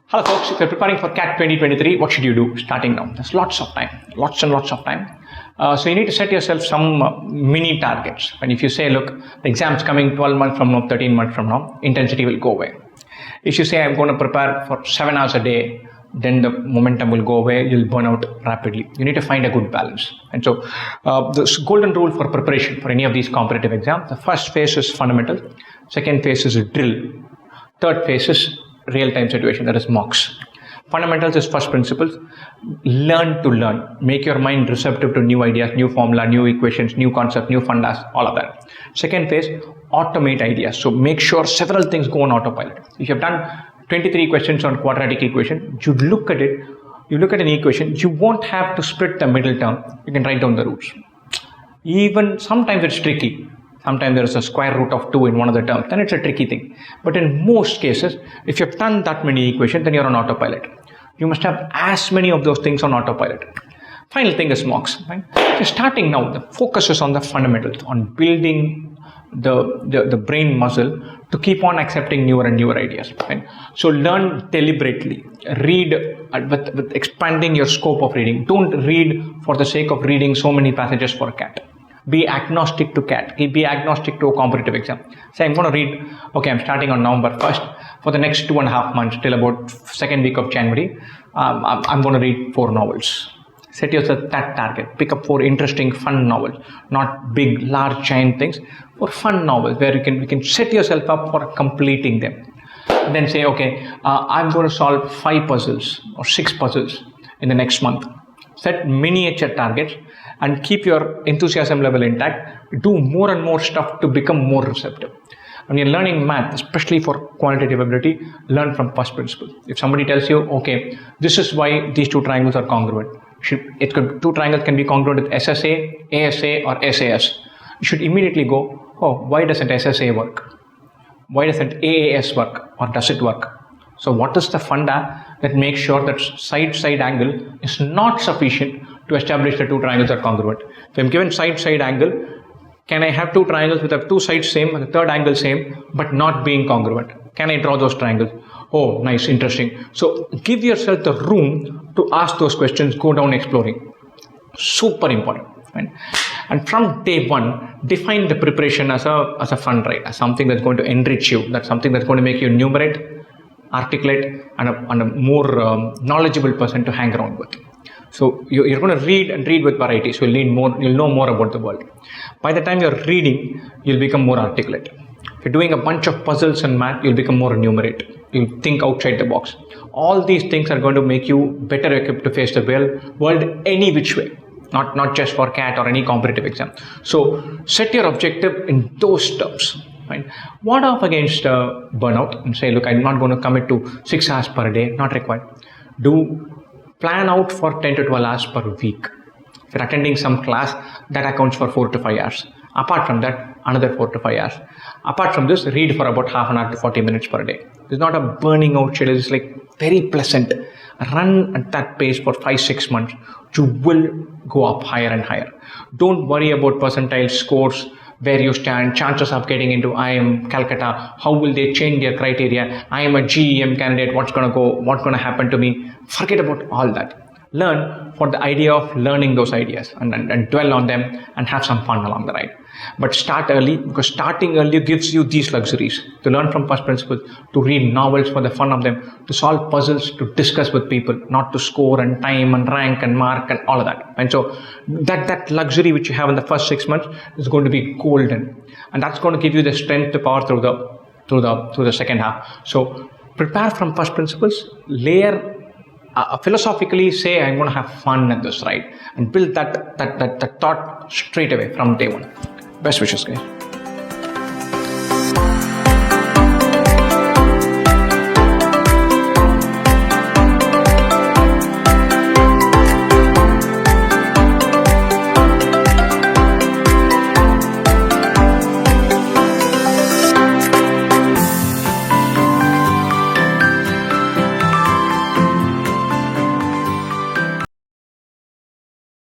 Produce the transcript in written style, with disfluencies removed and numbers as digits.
Hello folks, if you're preparing for CAT 2023, what should you do starting now? There's lots of time, lots and lots of time. So you need to set yourself some mini targets. And if you say, look, the exam's coming 12 months from now, 13 months from now, intensity will go away. If you say, I'm going to prepare for 7 hours a day, then the momentum will go away, you'll burn out rapidly. You need to find a good balance. And so the golden rule for preparation for any of these competitive exams, the first phase is fundamental, second phase is drill, third phase is real-time situation, that is mocks. Fundamentals is first principles. Learn to learn. Make your mind receptive to new ideas, new formula, new equations, new concepts, new fundas, all of that. Second phase, automate ideas. So make sure several things go on autopilot. If you have done 23 questions on quadratic equation, you look at it, you look at an equation, you won't have to split the middle term. You can write down the roots. Even sometimes it's tricky. Sometimes there is a square root of 2 in one of the terms, then it's a tricky thing. But in most cases, if you've done that many equations, then you're on autopilot. You must have as many of those things on autopilot. Final thing is mocks. Right? So starting now, the focus is on the fundamentals, on building the brain muscle to keep on accepting newer and newer ideas. Right? So learn deliberately. Read with expanding your scope of reading. Don't read for the sake of reading so many passages for a CAT. Be agnostic to CAT. Be agnostic to a competitive exam. Say, I'm going to read, okay, I'm starting on November 1st. For the next 2.5 months till about second week of January, I'm going to read 4 novels. Set yourself that target. Pick up 4 interesting, fun novels. Not big, large, giant things. 4 fun novels where you can set yourself up for completing them. And then say, okay, I'm going to solve 5 puzzles or 6 puzzles in the next month. Set miniature targets and keep your enthusiasm level intact. Do more and more stuff to become more receptive. When you're learning math, especially for quantitative ability, learn from first principle. If somebody tells you, okay, this is why these 2 triangles are congruent. 2 triangles can be congruent with SSA, ASA or SAS. You should immediately go, oh, why doesn't SSA work? Why doesn't AAS work? Or does it work? So what is the funda that makes sure that side-side angle is not sufficient to establish the 2 triangles are congruent? If I'm given side-side angle, can I have 2 triangles with the 2 sides same and the third angle same but not being congruent? Can I draw those triangles? Oh, nice, interesting. So give yourself the room to ask those questions, go down exploring. Super important. Right? And from day one, define the preparation as a fun ride, as something that's going to enrich you, that's something that's going to make you numerate, articulate, and a more knowledgeable person to hang around with. So you're going to read and read with variety. So you'll know more about the world. By the time you're reading, you'll become more articulate. If you're doing a bunch of puzzles and math, you'll become more numerate. You'll think outside the box. All these things are going to make you better equipped to face the world any which way. Not just for CAT or any competitive exam. So set your objective in those terms. Right? Ward off against burnout and say, look, I'm not going to commit to 6 hours per day, not required. Plan out for 10 to 12 hours per week. If you're attending some class, that accounts for 4 to 5 hours. Apart from that, another 4 to 5 hours. Apart from this, read for about half an hour to 40 minutes per day. It's not a burning out schedule. It's like very pleasant. Run at that pace for 5-6 months. You will go up higher and higher. Don't worry about percentile scores, where you stand, chances of getting into IIM Calcutta, how will they change their criteria, I am a GEM candidate, what's going to happen to me. Forget about all that. Learn for the idea of learning those ideas and dwell on them and have some fun along the ride. But start early, because starting early gives you these luxuries to learn from first principles, to read novels for the fun of them, to solve puzzles, to discuss with people, not to score and time and rank and mark and all of that. And so that luxury which you have in the first 6 months is going to be golden, and that's going to give you the strength to power through the second half. So prepare from first principles, layer. Philosophically say, I'm going to have fun at this ride, and build that thought straight away from day one. Best wishes, guys.